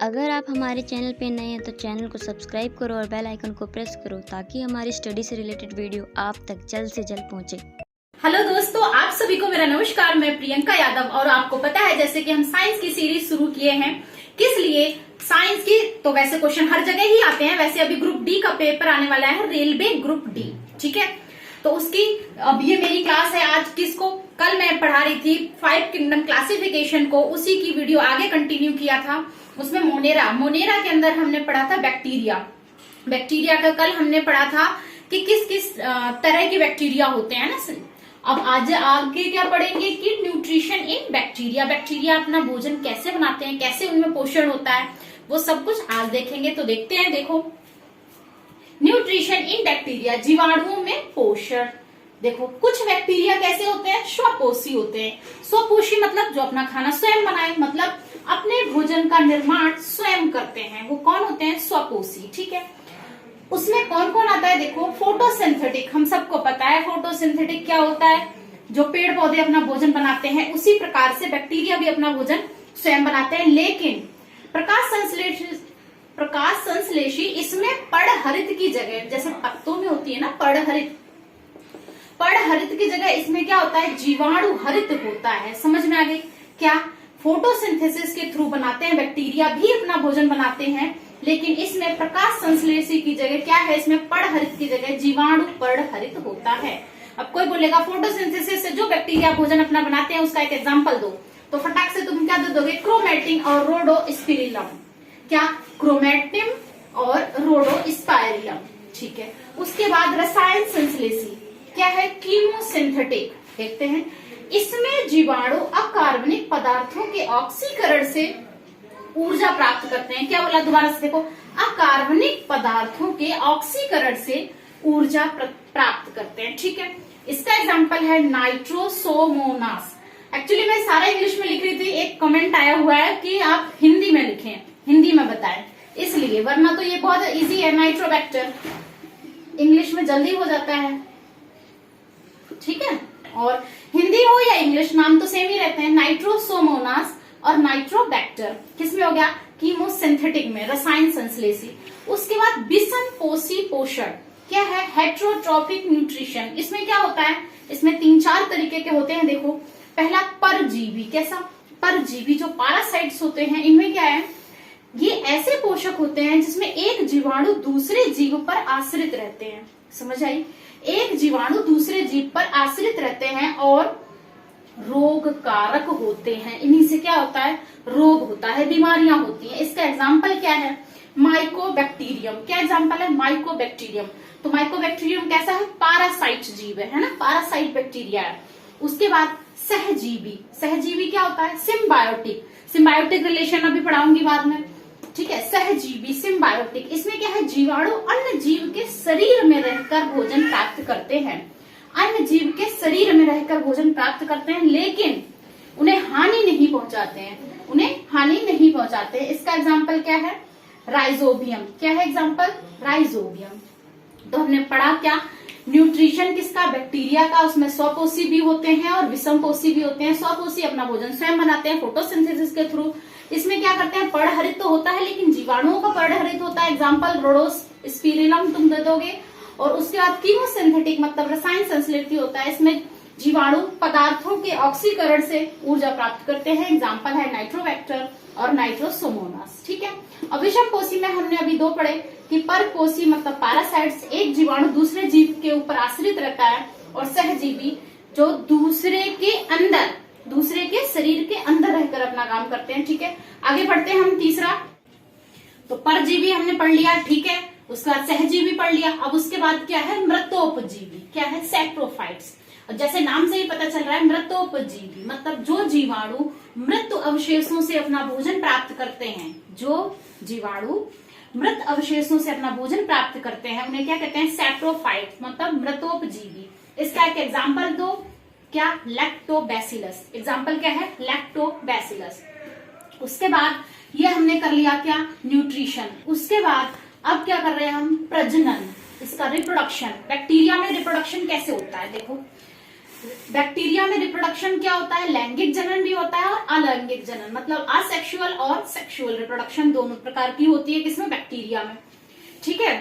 अगर आप हमारे चैनल पे नए हैं तो चैनल को सब्सक्राइब करो और बेल आइकन को प्रेस करो ताकि हमारी स्टडी से रिलेटेड वीडियो आप तक जल्द से जल्द पहुंचे। हेलो दोस्तों, आप सभी को मेरा नमस्कार। मैं प्रियंका यादव और आपको पता है जैसे कि हम साइंस की सीरीज शुरू किए हैं। किस लिए? साइंस की तो वैसे क्वेश्चन हर जगह ही आते हैं। वैसे अभी ग्रुप डी का पेपर आने वाला है, रेलवे ग्रुप डी, ठीक है। तो उसकी अब ये मेरी क्लास है आज। किसको? कल मैं पढ़ा रही थी 5 किंगडम क्लासिफिकेशन को, उसी की वीडियो आगे कंटिन्यू किया था। उसमें मोनेरा के अंदर हमने पढ़ा था बैक्टीरिया का कल हमने पढ़ा था कि किस किस तरह के बैक्टीरिया होते हैं ना। अब आज आगे क्या पढ़ेंगे कि न्यूट्रिशन इन बैक्टीरिया अपना भोजन कैसे बनाते हैं, कैसे उनमें पोषण होता है, वो सब कुछ आज देखेंगे। तो देखते हैं। देखो, न्यूट्रिशन इन बैक्टीरिया, जीवाणुओं में पोषण। देखो, कुछ बैक्टीरिया कैसे होते हैं? स्वपोषी होते हैं। स्वपोषी मतलब जो अपना खाना स्वयं बनाए, मतलब अपने भोजन का निर्माण स्वयं करते हैं, वो कौन होते हैं? स्वपोषी, ठीक है। उसमें कौन कौन आता है? देखो, फोटोसिंथेटिक, हम सबको पता है फोटोसिंथेटिक क्या होता है। जो पेड़ पौधे अपना भोजन बनाते हैं उसी प्रकार से बैक्टीरिया भी अपना भोजन स्वयं बनाते हैं। लेकिन प्रकाश संश्लेषी इसमें पर्णहरित की जगह, जैसे पत्तों में होती है ना पर्णहरित की जगह इसमें क्या होता है? जीवाणु हरित होता है। समझ में आ गई? क्या फोटोसिंथेसिस के थ्रू बनाते हैं, बैक्टीरिया भी अपना भोजन बनाते हैं, लेकिन इसमें प्रकाश संश्लेषी की जगह क्या है? इसमें पर्णहरित की जगह जीवाणु पर्णहरित होता है। अब कोई बोलेगा फोटोसिंथेसिस से जो बैक्टीरिया भोजन अपना बनाते हैं उसका एक एग्जांपल दो, तो फटाक से तुम क्या दे दोगे? क्रोमेटिन और रोडोस्पिरिलम। क्या? क्रोमेटिन और रोडोस्पाइरिलम, ठीक है। उसके बाद रसायन संश्लेषी क्या है? कीमोसिंथेटिक। देखते हैं, इसमें जीवाणु अकार्बनिक पदार्थों के ऑक्सीकरण से ऊर्जा प्राप्त करते हैं। क्या बोला? दोबारा से देखो, अकार्बनिक पदार्थों के ऑक्सीकरण से ऊर्जा प्राप्त करते हैं, ठीक है। इसका एग्जांपल है नाइट्रोसोमोनास। एक्चुअली मैं सारा इंग्लिश में लिख रही थी, एक कमेंट आया हुआ है कि आप हिंदी में लिखें, हिंदी में बताएं, इसलिए, वरना तो ये बहुत इजी है। नाइट्रोबैक्टर इंग्लिश में जल्दी हो जाता है, ठीक है। और हिंदी हो या इंग्लिश, नाम तो सेम ही रहते हैं। नाइट्रोसोमोनास और नाइट्रोबैक्टर किसमें हो गया? कीमोसिंथेटिक में, रसायन संश्लेषी। उसके बाद विषम पोषी पोषण क्या है? Heterotrophic nutrition. इसमें क्या होता है? इसमें 3-4 तरीके के होते हैं। देखो, पहला परजीवी। कैसा? परजीवी जो पैरासाइट्स होते हैं, इनमें क्या है? ये ऐसे पोषक होते हैं जिसमें एक जीवाणु दूसरे जीव पर आश्रित रहते हैं। समझ आई? एक जीवाणु दूसरे जीव पर आश्रित रहते हैं और रोग कारक होते हैं। इन्हीं से क्या होता है? रोग होता है, बीमारियां होती हैं। इसका एग्जाम्पल क्या है? माइकोबैक्टीरियम। क्या एग्जाम्पल है? माइकोबैक्टीरियम। तो माइकोबैक्टीरियम कैसा है? पैरासाइट जीव है ना, पैरासाइट बैक्टीरिया है। उसके बाद सहजीवी क्या होता है? सिम्बायोटिक रिलेशन अभी पढ़ाऊंगी बाद में, ठीक है। सहजीवी, सिम्बायोटिक, इसमें क्या है? जीवाणु अन्य जीव के शरीर में रहकर भोजन प्राप्त करते हैं, अन्य जीव के शरीर में रहकर भोजन प्राप्त करते हैं, लेकिन उन्हें हानि नहीं पहुंचाते। इसका एग्जाम्पल क्या है? राइजोबियम। क्या है एग्जाम्पल? राइजोबियम। तो हमने पढ़ा क्या? न्यूट्रिशन किसका? बैक्टीरिया का। उसमें स्वपोषी भी होते हैं और विषमपोषी भी होते हैं। स्वपोषी अपना भोजन स्वयं बनाते हैं फोटोसिंथेसिस के थ्रू। इसमें क्या करते हैं? पर्णहरित तो होता है, लेकिन जीवाणुओं का पर्णहरित होता है। एग्जाम्पल रोडोस्पिरिलम तुम दे दोगे। और उसके बाद कीमोसिंथेटिक मतलब रसायन संश्लेषी होता है। इसमें जीवाणु पदार्थों के ऑक्सीकरण से ऊर्जा प्राप्त करते हैं। एग्जाम्पल है नाइट्रोबैक्टर और नाइट्रोसोमोनास, ठीक है। अब विषमपोषी में हमने अभी 2 पढ़े कि परपोषी मतलब पैरासाइट्स, एक जीवाणु दूसरे जीव के ऊपर आश्रित रहता है, और सहजीवी जो दूसरे के शरीर के अंदर रहकर अपना काम करते हैं, ठीक है। आगे बढ़ते हैं हम। तीसरा तो परजीवी हमने पढ़ लिया, ठीक है। उसके बाद सहजीवी पढ़ लिया। अब उसके बाद क्या है? मृतोपजीवी। क्या है? सैप्रोफाइट्स। और जैसे नाम से ही पता चल रहा है, मृतोपजीवी मतलब जो जीवाणु मृत अवशेषों से अपना भोजन प्राप्त करते हैं, जो जीवाणु मृत अवशेषों से अपना भोजन प्राप्त करते हैं, उन्हें क्या कहते हैं? सैप्रोफाइट्स मतलब मृतोपजीवी। इसका एक एग्जाम्पल दो। क्या? लैक्टोबैसिलस। एग्जाम्पल क्या है? लैक्टोबैसिलस। उसके बाद ये हमने कर लिया क्या? न्यूट्रिशन। उसके बाद अब क्या कर रहे हैं हम? प्रजनन, इसका रिप्रोडक्शन। बैक्टीरिया में रिप्रोडक्शन कैसे होता है? देखो, बैक्टीरिया में रिप्रोडक्शन क्या होता है, लैंगिक जनन भी होता है और अलैंगिक जनन, मतलब असेक्सुअल और सेक्सुअल रिप्रोडक्शन दोनों प्रकार की होती है किसमें, बैक्टीरिया में। ठीक है,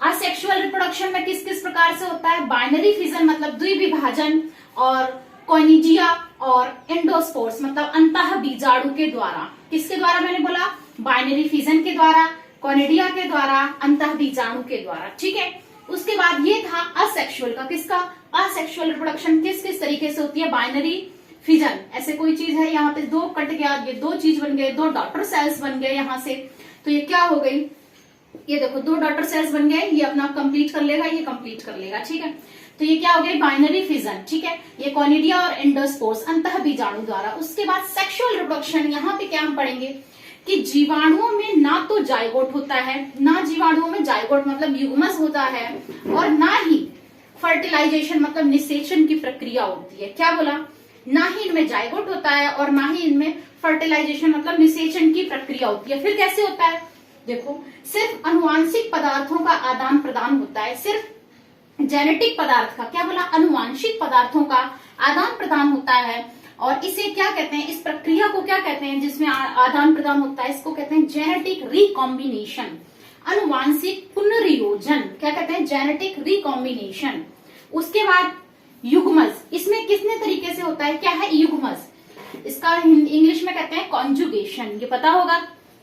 असेक्सुअल रिप्रोडक्शन में किस किस प्रकार से होता है, बाइनरी फिजन मतलब द्विविभाजन, और कोनिजिया और एंडोस्पोर्स मतलब अंतः बीजाणु के द्वारा। किसके द्वारा मैंने बोला, बाइनरी फिजन के द्वारा, कोनिडिया के द्वारा, अंतः बीजाणु के द्वारा। ठीक है, उसके बाद ये था असेक्सुअल का, किसका, असेक्सुअल रिप्रोडक्शन किस किस तरीके से होती है, बाइनरी फिजन, ऐसे कोई चीज है यहाँ पे दो कट गया, ये दो चीज बन गए, दो डॉटर सेल्स बन गए यहाँ से, तो ये क्या हो गई, ये देखो दो डॉटर सेल्स बन गए, ये अपना कंप्लीट कर लेगा, ये कंप्लीट कर लेगा। ठीक है, तो ये क्या हो गया, बाइनरी फिजन। ठीक है, ये कोनिडिया और एंडोस्पोर्स अंतः बीजाणु द्वारा। उसके बाद सेक्सुअल रिप्रोडक्शन, यहाँ पे क्या हम पढ़ेंगे कि जीवाणुओं में ना तो जाइगोट होता है, ना जीवाणुओं में जाइगोट मतलब युग्मज होता है, और ना ही फर्टिलाइजेशन मतलब निषेचन की प्रक्रिया होती है। क्या बोला, ना ही इनमें जाइगोट होता है और ना ही इनमें फर्टिलाइजेशन मतलब निषेचन की प्रक्रिया होती है। फिर कैसे होता है, देखो सिर्फ अनुवांशिक पदार्थों का आदान प्रदान होता है, सिर्फ जेनेटिक पदार्थ का, क्या बोला, अनुवांशिक पदार्थों का आदान प्रदान होता है। और इसे क्या कहते हैं, इस प्रक्रिया को क्या कहते हैं जिसमें आदान प्रदान होता है, इसको कहते हैं जेनेटिक रिकॉम्बिनेशन, अनुवांशिक पुनर्योजन। क्या कहते हैं, जेनेटिक रिकॉम्बिनेशन। उसके बाद युग्मज, इसमें कितने तरीके से होता है, क्या है युग्मज, इसका इंग्लिश में कहते हैं कॉन्जुगेशन, ये पता होगा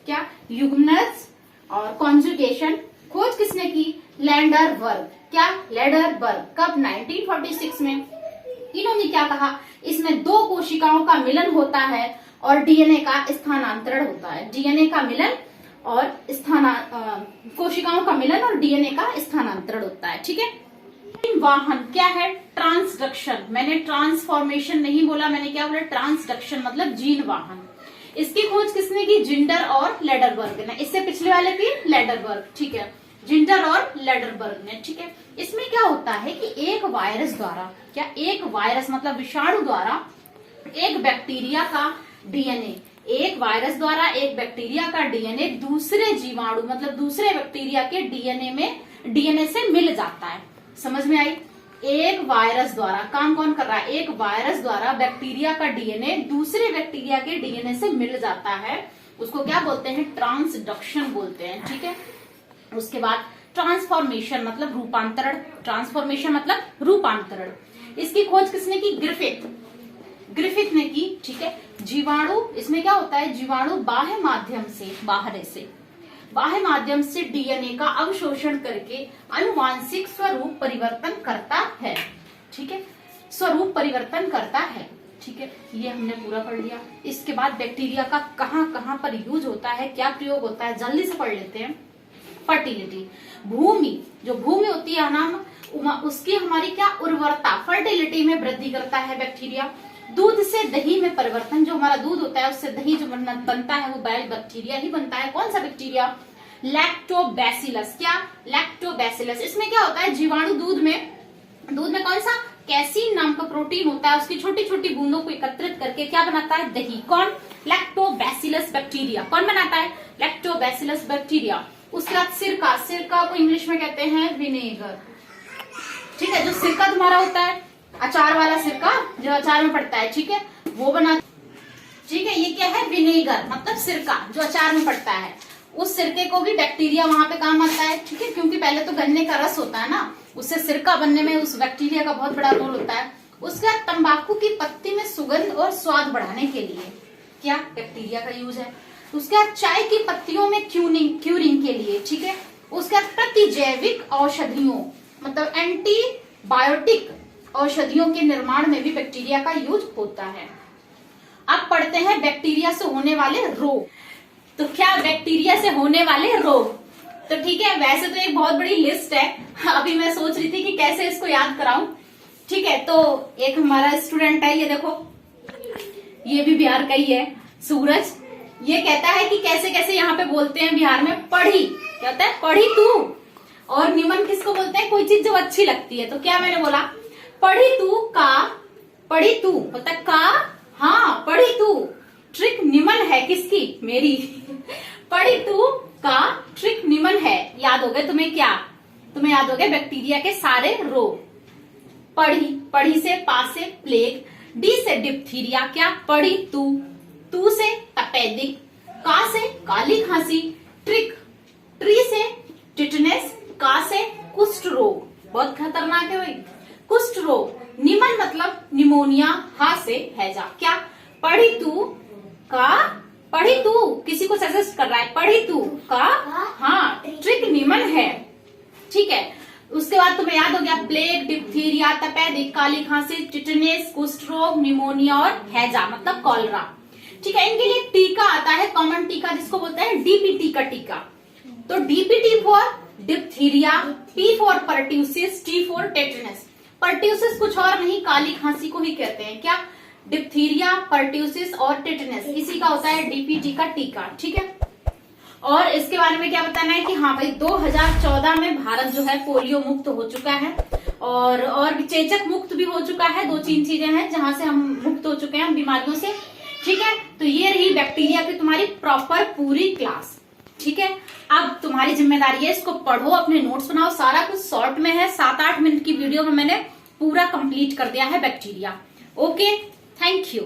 क्या, युग्मज और कॉन्जुगेशन। खोज किसने की, लैंडरबर्ग। क्या, लैंडरबर्ग, कब, 1946 में। इन्होंने क्या कहा, इसमें दो कोशिकाओं का मिलन होता है और डीएनए का स्थानांतरण होता है, डीएनए का मिलन और कोशिकाओं का मिलन और डीएनए का स्थानांतरण होता है। ठीक है, वाहन क्या है, ट्रांसडक्शन, मैंने ट्रांसफॉर्मेशन नहीं बोला, मैंने क्या बोला, ट्रांसडक्शन मतलब जीन वाहन। इसकी खोज किसने की, जिंडर और लेडरबर्ग ने, इससे पिछले वाले की लेडरबर्ग। ठीक है, जिंडर और लेडरबर्ग ने। ठीक है, इसमें क्या होता है कि एक वायरस द्वारा, क्या, एक वायरस मतलब विषाणु द्वारा एक बैक्टीरिया का डीएनए, एक वायरस द्वारा एक बैक्टीरिया का डीएनए दूसरे जीवाणु मतलब दूसरे बैक्टीरिया के डीएनए से मिल जाता है। समझ में आई, एक वायरस द्वारा काम कौन कर रहा है, एक वायरस द्वारा बैक्टीरिया का डीएनए दूसरे बैक्टीरिया के डीएनए से मिल जाता है, उसको क्या बोलते हैं, ट्रांसडक्शन बोलते हैं। ठीक है, उसके बाद ट्रांसफॉर्मेशन मतलब रूपांतरण, ट्रांसफॉर्मेशन मतलब रूपांतरण। इसकी खोज किसने की, ग्रिफिथ ने की। ठीक है, जीवाणु, इसमें क्या होता है, जीवाणु बाह्य माध्यम से डीएनए का अवशोषण करके अनुवांशिक स्वरूप परिवर्तन करता है। ठीक है, स्वरूप परिवर्तन करता है। ठीक है, ये हमने पूरा पढ़ लिया। इसके बाद बैक्टीरिया का कहाँ कहाँ पर यूज होता है, क्या प्रयोग होता है, जल्दी से पढ़ लेते हैं। फर्टिलिटी, भूमि, जो भूमि होती है ना उसकी हमारी क्या उर्वरता, फर्टिलिटी में वृद्धि करता है बैक्टीरिया। दूध से दही में परिवर्तन, जो हमारा दूध होता है उससे दही जो बनता है वो बैक्टीरिया ही बनता है। कौन सा बैक्टीरिया, लैक्टोबैसिलस। क्या, लैक्टोबैसिलस। इसमें क्या होता है, जीवाणु दूध में कौन सा, कैसीन नाम का प्रोटीन होता है, उसकी छोटी छोटी बूंदों को एकत्रित करके क्या बनाता है, दही। कौन, लैक्टोबैसिलस बैक्टीरिया। कौन बनाता है, लैक्टोबैसिलस बैक्टीरिया। उसके बाद सिरका को इंग्लिश में कहते हैं विनेगर। ठीक है, जो सिरका तुम्हारा होता है, अचार वाला सिरका जो अचार में पड़ता है, ठीक है, वो बना। ठीक है, ये क्या है, विनेगर मतलब सिरका जो अचार में पड़ता है। उस सिरके को भी बैक्टीरिया वहां पे काम आता है। ठीक है, क्योंकि पहले तो गन्ने का रस होता है ना, उससे सिरका बनने में उस बैक्टीरिया का बहुत बड़ा रोल होता है। उसके बाद तंबाकू की पत्ती में सुगंध और स्वाद बढ़ाने के लिए क्या बैक्टीरिया का यूज है। उसके बाद चाय की पत्तियों में क्यूरिंग के लिए। ठीक है, उसके बाद प्रतिजैविक औषधियों मतलब एंटीबायोटिक औषधियों के निर्माण में भी बैक्टीरिया का यूज होता है। अब पढ़ते हैं बैक्टीरिया से होने वाले रोग। तो क्या बैक्टीरिया से होने वाले रोग, तो ठीक है, वैसे तो एक बहुत बड़ी लिस्ट है, अभी मैं सोच रही थी कि कैसे इसको याद कराऊं। ठीक है, तो एक हमारा स्टूडेंट है, ये देखो, ये भी बिहार का ही है, सूरज। ये कहता है कि कैसे कैसे यहाँ पे बोलते हैं बिहार में, पढ़ी, क्या होता है, पढ़ी तू। और निमन किसको बोलते हैं, कोई चीज जो अच्छी लगती है। तो क्या मैंने बोला, पढ़ी तू का, पढ़ी तू होता है का, हाँ पढ़ी तू। ट्रिक निमन है किसकी, मेरी। पढ़ी तू का ट्रिक निमन है। याद हो गए तुम्हें, क्या तुम्हें याद हो गए बैक्टीरिया के सारे रोग। पढ़ी, पढ़ी से पा से प्लेग, डी से डिप्थीरिया, क्या पढ़ी तू से तपेदिक, का से काली खांसी, ट्रिक, ट्री से टिटनेस, का से कुष्ठ रोग, बहुत खतरनाक है भाई कुष्ठ रोग, निमन मतलब निमोनिया, हा से हैजा, क्या पढ़ी तू किसी को सजेस्ट कर रहा है, पढ़ी तू का, हाँ ट्रिक निमन है, ठीक है। उसके बाद तुम्हें याद हो गया प्लेग, डिप्थीरिया, तपेदिक, काली खांसी, टिटनेस, कुष्ठ रोग, निमोनिया और हैजा मतलब कॉलरा, ठीक है। इनके लिए टीका आता है, कॉमन टीका जिसको बोलते हैं डीपीटी का टीका। तो DPT for diphtheria, P for pertussis, T for tetanus. Pertussis कुछ और नहीं, काली खांसी को ही कहते हैं, क्या डिप्थीरिया, पर्ट्यूसिस और टेटनस, इसी का होता है डीपीटी का टीका, ठीक है। और इसके बारे में क्या बताना है कि हाँ भाई 2014 में भारत जो है पोलियो मुक्त हो चुका है और चेचक मुक्त भी हो चुका है। 2-3 चीजें हैं जहां से हम मुक्त हो चुके हैं बीमारियों से, ठीक है। तो ये रही बैक्टीरिया की तुम्हारी प्रॉपर पूरी क्लास, ठीक है। अब तुम्हारी जिम्मेदारी है इसको पढ़ो, अपने नोट्स बनाओ, सारा कुछ शॉर्ट में है, 7-8 मिनट की वीडियो में मैंने पूरा कंप्लीट कर दिया है बैक्टीरिया। Okay, thank you.